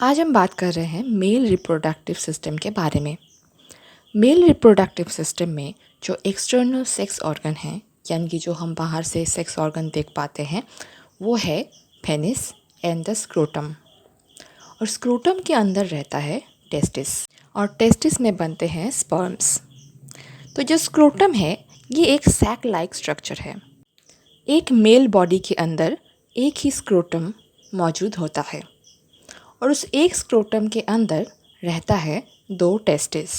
आज हम बात कर रहे हैं मेल रिप्रोडक्टिव सिस्टम के बारे में। मेल रिप्रोडक्टिव सिस्टम में जो एक्सटर्नल सेक्स ऑर्गन हैं, यानी कि जो हम बाहर से सेक्स ऑर्गन देख पाते हैं, वो है पेनिस एंड द स्क्रोटम। और स्क्रोटम के अंदर रहता है टेस्टिस, और टेस्टिस में बनते हैं स्पर्म्स। तो जो स्क्रोटम है, ये एक सैक लाइक स्ट्रक्चर है। एक मेल बॉडी के अंदर एक ही स्क्रोटम मौजूद होता है, और उस एक स्क्रोटम के अंदर रहता है 2 टेस्टिस।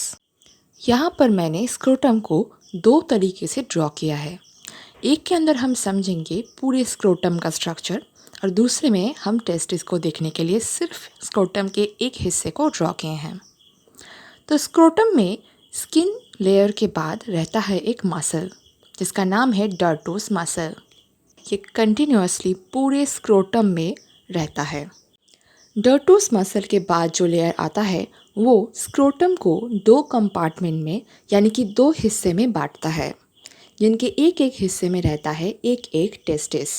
यहाँ पर मैंने स्क्रोटम को 2 तरीके से ड्रॉ किया है। एक के अंदर हम समझेंगे पूरे स्क्रोटम का स्ट्रक्चर, और दूसरे में हम टेस्टिस को देखने के लिए सिर्फ स्क्रोटम के एक हिस्से को ड्रॉ किए हैं। तो स्क्रोटम में स्किन लेयर के बाद रहता है एक मसल जिसका नाम है डर्टोस मसल। ये कंटिन्यूअसली पूरे स्क्रोटम में रहता है। डर्टोस मसल के बाद जो लेयर आता है वो स्क्रोटम को 2 कंपार्टमेंट में, यानी कि 2 हिस्से में बांटता है, जिनके एक एक हिस्से में रहता है एक एक टेस्टिस।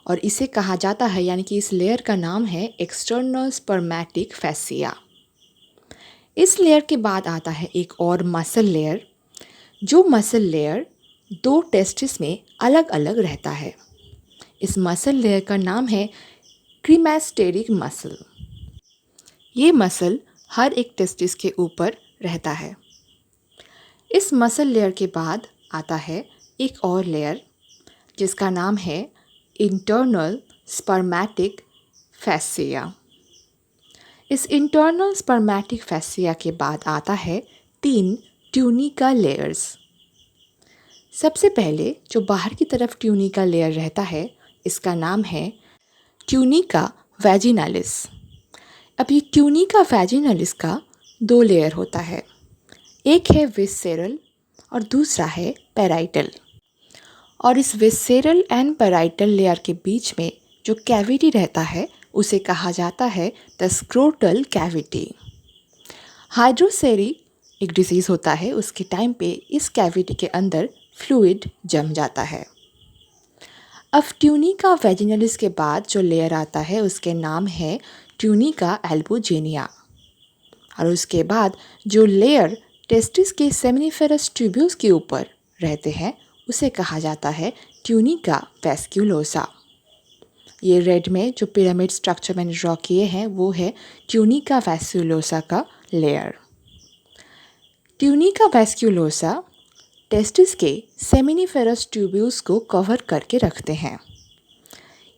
और इसे कहा जाता है, यानी कि इस लेयर का नाम है एक्सटर्नल स्पर्मेटिक फैसिया। इस लेयर के बाद आता है एक और मसल लेयर, जो मसल लेयर 2 टेस्टिस में अलग अलग रहता है। इस मसल लेयर का नाम है क्रीमास्टेरिक मसल। ये मसल हर एक टेस्टिस के ऊपर रहता है। इस मसल लेयर के बाद आता है एक और लेयर जिसका नाम है इंटरनल स्पर्मेटिक फैसिया। इस इंटरनल स्पर्मेटिक फैसिया के बाद आता है 3 ट्यूनिका लेयर्स। सबसे पहले जो बाहर की तरफ ट्यूनिका लेयर रहता है, इसका नाम है ट्यूनिका वैजिनालिस। अब ये ट्यूनिका वैजिनालिस का 2 लेयर होता है। एक है विस्सेरल और दूसरा है पैराइटल। और इस विस्सेरल एंड पैराइटल लेयर के बीच में जो कैविटी रहता है उसे कहा जाता है द स्क्रोटल कैविटी। हाइड्रोसेरी एक डिजीज़ होता है, उसके टाइम पे इस कैविटी के अंदर फ्लूइड जम जाता है। अब ट्यूनिका वैजिनालिस के बाद जो लेयर आता है उसके नाम है ट्यूनिका एल्बोजेनिया। और उसके बाद जो लेयर टेस्टिस के सेमिनिफेरस ट्यूब्यूल्स के ऊपर रहते हैं उसे कहा जाता है ट्यूनिका वैस्क्यूलोसा। ये रेड में जो पिरामिड स्ट्रक्चर मैंने ड्रॉ किए हैं वो है ट्यूनिका वैस्क्यूलोसा का लेयर। ट्यूनिका वैस्क्यूलोसा टेस्टिस के सेमिनिफेरस ट्यूब्यूल्स को कवर करके रखते हैं।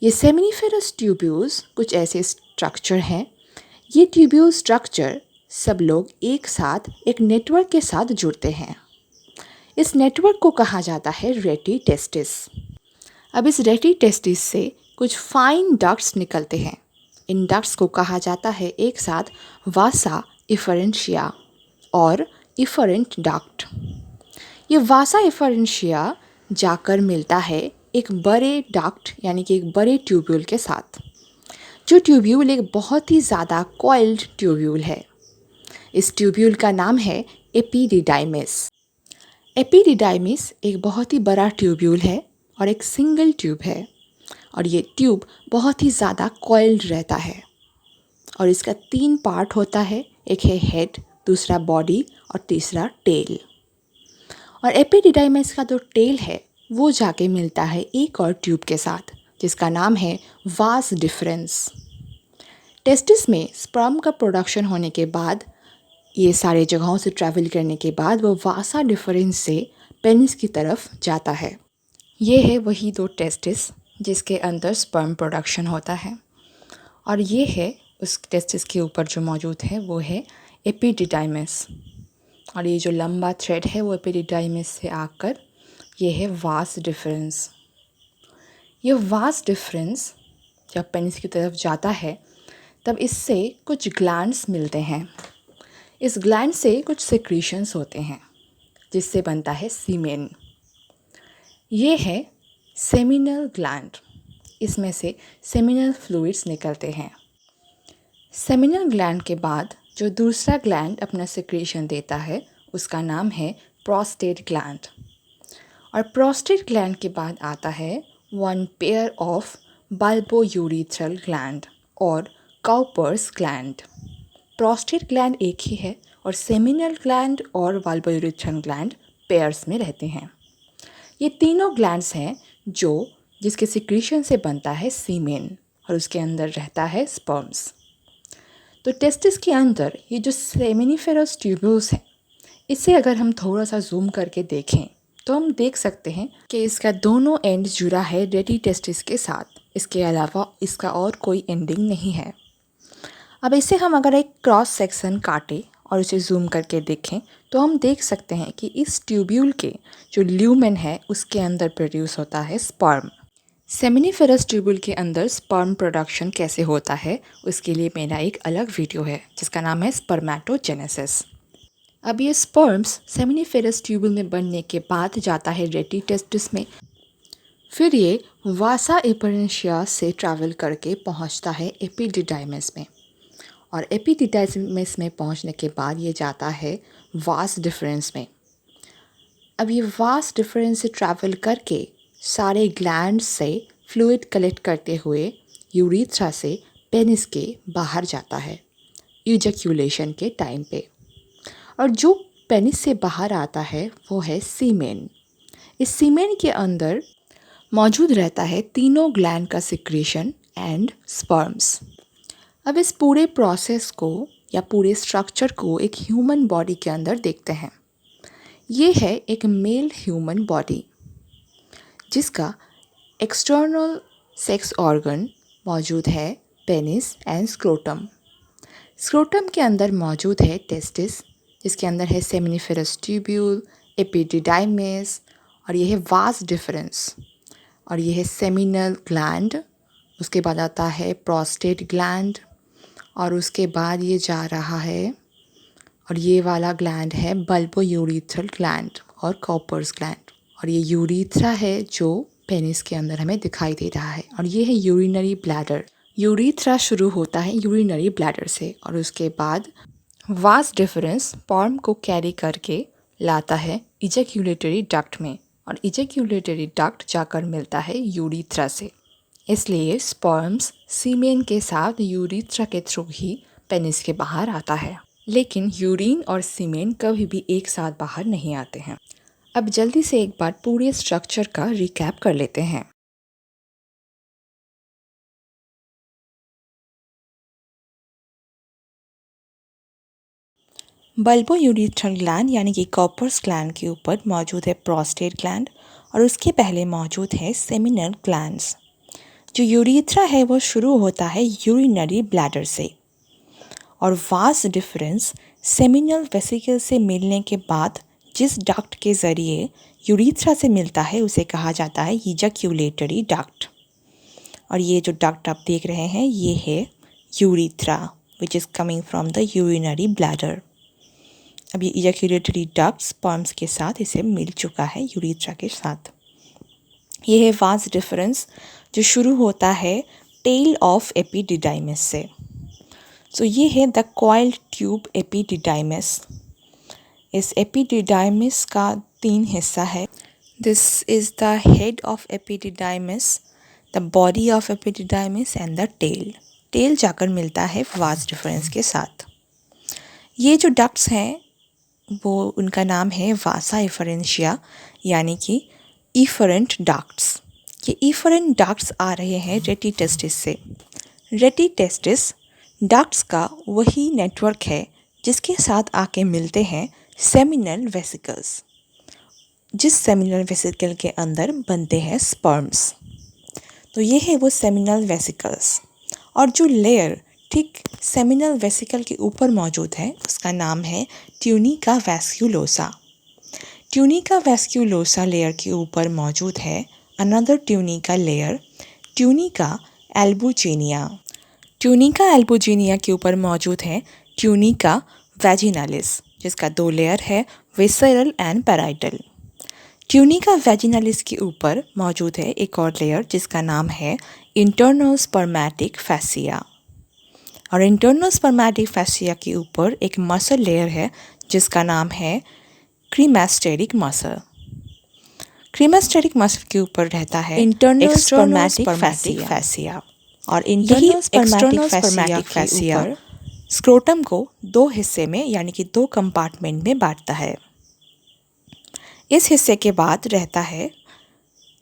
ये सेमिनिफेरस ट्यूब्यूल्स कुछ ऐसे स्ट्रक्चर हैं। ये ट्यूब्यूल स्ट्रक्चर सब लोग एक साथ एक नेटवर्क के साथ जुड़ते हैं। इस नेटवर्क को कहा जाता है रेटी टेस्टिस। अब इस रेटी टेस्टिस से कुछ फाइन डक्ट्स निकलते हैं। इन डक्ट्स को कहा जाता है एक साथ वासा इफरेंशिया और इफरेंट डक्ट। ये वासा इफरेंशिया जाकर मिलता है एक बड़े डक्ट, यानी कि एक बड़े ट्यूब्यूल के साथ। जो ट्यूब्यूल एक बहुत ही ज़्यादा कॉइल्ड ट्यूब्यूल है। इस ट्यूब्यूल का नाम है एपिडिडाइमिस। एपिडिडाइमिस एक बहुत ही बड़ा ट्यूब्यूल है और एक सिंगल ट्यूब है, और ये ट्यूब बहुत ही ज़्यादा कॉइल्ड रहता है। और इसका 3 पार्ट होता है, एक है हेड, दूसरा बॉडी और तीसरा टेल। और एपिडिडाइमिस का जो टेल है वो जाके मिलता है एक और ट्यूब के साथ जिसका नाम है वास डिफरेंस। टेस्टिस में स्पर्म का प्रोडक्शन होने के बाद, ये सारे जगहों से ट्रैवल करने के बाद वो वासा डिफरेंस से पेनिस की तरफ जाता है। ये है वही 2 टेस्टिस जिसके अंदर स्पर्म प्रोडक्शन होता है, और ये है उस टेस्टिस के ऊपर जो मौजूद है वो है एपिडिडाइमिस। और ये जो लंबा थ्रेड है वो एपिडिडाइमिस से आकर ये है वास डिफरेंस। ये वास डिफरेंस जब पेनिस की तरफ जाता है तब इससे कुछ ग्लैंड्स मिलते हैं। इस ग्लैंड से कुछ सिक्रीशंस होते हैं जिससे बनता है सीमेन। ये है सेमिनल ग्लैंड। इसमें से सेमिनल फ्लूइड्स निकलते हैं। सेमिनल ग्लैंड के बाद जो दूसरा ग्लैंड अपना सिक्रीशन देता है उसका नाम है प्रोस्टेट ग्लैंड। और प्रोस्टेट ग्लैंड के बाद आता है 1 पेयर ऑफ बल्बोयूरेथ्रल ग्लैंड और काउपर्स ग्लैंड। प्रोस्टेट ग्लैंड एक ही है और सेमिनल ग्लैंड और वाल्वोयूरेथ्रल ग्लैंड पेयर्स में रहते हैं। ये तीनों ग्लैंड्स हैं जिसके सिक्रीशन से बनता है सीमेन और उसके अंदर रहता है स्पर्म्स। तो टेस्टिस के अंदर ये जो सेमिनिफेरस ट्यूब्यूल्स हैं, इसे अगर हम थोड़ा सा जूम करके देखें तो हम देख सकते हैं कि इसका दोनों एंड जुड़ा है रेडी टेस्टिस के साथ। इसके अलावा इसका और कोई एंडिंग नहीं है। अब इसे हम अगर एक क्रॉस सेक्शन काटें और इसे जूम करके देखें तो हम देख सकते हैं कि इस ट्यूब्यूल के जो ल्यूमेन है उसके अंदर प्रोड्यूस होता है स्पर्म। सेमिनिफेरस ट्यूब्यूल के अंदर स्पर्म प्रोडक्शन कैसे होता है उसके लिए मेरा एक अलग वीडियो है जिसका नाम है स्पर्मेटोजेनेसिस। अब ये स्पर्म्स सेमिनिफेरस ट्यूब्यूल में बनने के बाद जाता है रेडी टेस्टिस में। फिर ये वासा एपरेंशिया से ट्रैवल करके पहुंचता है एपिडिडाइमिस में और एपिडिडाइमिस में पहुंचने के बाद ये जाता है वास डिफरेंस में। अब ये वास डिफरेंस से ट्रैवल करके सारे ग्लैंड्स से फ्लूइड कलेक्ट करते हुए यूरेथ्रा से पेनिस के बाहर जाता है इजैक्यूलेशन के टाइम पे। और जो पेनिस से बाहर आता है वो है सीमेन। इस सीमेन के अंदर मौजूद रहता है तीनों ग्लैंड का सिक्रीशन एंड स्पर्म्स। अब इस पूरे प्रोसेस को या पूरे स्ट्रक्चर को एक ह्यूमन बॉडी के अंदर देखते हैं। ये है एक मेल ह्यूमन बॉडी जिसका एक्सटर्नल सेक्स ऑर्गन मौजूद है पेनिस एंड स्क्रोटम। स्क्रोटम के अंदर मौजूद है टेस्टिस जिसके अंदर है सेमिनिफेरस ट्यूब्यूल, एपिडिडाइमिस और ये है वास डिफरेंस और ये है सेमिनल ग्लैंड। उसके बाद आता है प्रोस्टेट ग्लैंड और उसके बाद ये जा रहा है और ये वाला ग्लैंड है बल्बोयूरेथ्रल ग्लैंड और काउपर्स ग्लैंड और ये यूरेथ्रा है जो पेनिस के अंदर हमें दिखाई दे रहा है और ये है यूरिनरी ब्लैडर। यूरेथ्रा शुरू होता है यूरिनरी ब्लैडर से और उसके बाद वास डिफरेंस स्पर्म को कैरी करके लाता है इजैक्यूलेटरी डक्ट में और इजैक्यूलेटरी डक्ट जाकर मिलता है यूरेथ्रा से। इसलिए स्पर्म्स सीमेन के साथ यूरेथ्रा के थ्रू ही पेनिस के बाहर आता है। लेकिन यूरिन और सीमेन कभी भी एक साथ बाहर नहीं आते हैं। अब जल्दी से एक बार पूरे स्ट्रक्चर का रिकैप कर लेते हैं। बल्बोयूरेथ्रल ग्लैंड यानी कि काउपर्स ग्लैंड के ऊपर मौजूद है प्रोस्टेट ग्लैंड और उसके पहले मौजूद है सेमिनल ग्लैंड्स। जो यूरेथ्रा है वो शुरू होता है यूरिनरी ब्लैडर से और वास डिफरेंस सेमिनल वेसिकल से मिलने के बाद जिस डक्ट के ज़रिए यूरेथ्रा से मिलता है उसे कहा जाता है इजैक्यूलेटरी डक्ट। और ये जो डक्ट आप देख रहे हैं ये है urethra which is coming from the urinary bladder. अब ये इजैक्यूलेटरी डक्ट स्पर्म्स के साथ इसे मिल चुका है यूरेथ्रा के साथ। ये है वास डिफरेंस जो शुरू होता है टेल ऑफ एपिडिडाइमिस से। सो ये है द कॉइल्ड ट्यूब एपिडिडाइमिस। इस एपिडिडाइमिस का 3 हिस्सा है। This is the head of epididymis, the body of epididymis and the tail. Tail जाकर मिलता है वास डिफरेंस के साथ। ये जो डक्ट्स हैं वो उनका नाम है वासा एफरेंशिया यानी कि इफरेंट डक्ट्स। ये इफरेंट डक्ट्स आ रहे हैं रेटी टेस्टिस से। रेटी टेस्टिस डक्ट्स का वही नेटवर्क है जिसके साथ आके मिलते हैं सेमिनल वेसिकल्स, जिस सेमिनल वेसिकल के अंदर बनते हैं स्पर्म्स। तो ये है वो सेमिनल वेसिकल्स और जो लेयर ठीक सेमिनल वेसिकल के ऊपर मौजूद है उसका नाम है ट्यूनिका वैस्क्यूलोसा। ट्यूनिका वैस्क्यूलोसा लेयर के ऊपर मौजूद है another tunica layer, tunica albuginea. Tunica albuginea के ऊपर मौजूद है ट्यूनिका वैजिनालिस जिसका 2 लेयर है, विसरल एंड पैराइटल। ट्यूनिका वैजिनालिस के ऊपर मौजूद है एक और लेयर जिसका नाम है इंटरनल स्पर्मेटिक फैसिया और इंटरनल स्पर्मेटिक फैसिया के ऊपर एक मसल लेयर है जिसका नाम है क्रीमास्टेरिक मसल। क्रीमास्टेरिक मसल के ऊपर रहता है इंटरनल स्पर्मेटिक फैसिया। और यही एक्सटर्नल स्पर्मेटिक फैसिया स्क्रोटम को दो हिस्से में यानी कि दो कंपार्टमेंट में बांटता है। इस हिस्से के बाद रहता है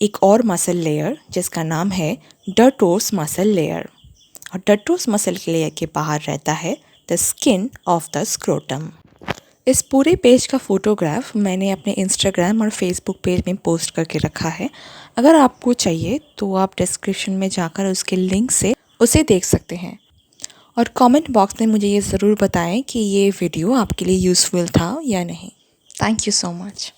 एक और मसल लेयर जिसका नाम है डर्टोस मसल लेयर, और डर्टोस मसल लेयर के बाहर रहता है the skin of the scrotum. इस पूरे पेज का फ़ोटोग्राफ मैंने अपने इंस्टाग्राम और फेसबुक पेज में पोस्ट करके रखा है। अगर आपको चाहिए तो आप डिस्क्रिप्शन में जाकर उसके लिंक से उसे देख सकते हैं। और कमेंट बॉक्स में मुझे ये ज़रूर बताएं कि ये वीडियो आपके लिए यूज़फुल था या नहीं। Thank you so much.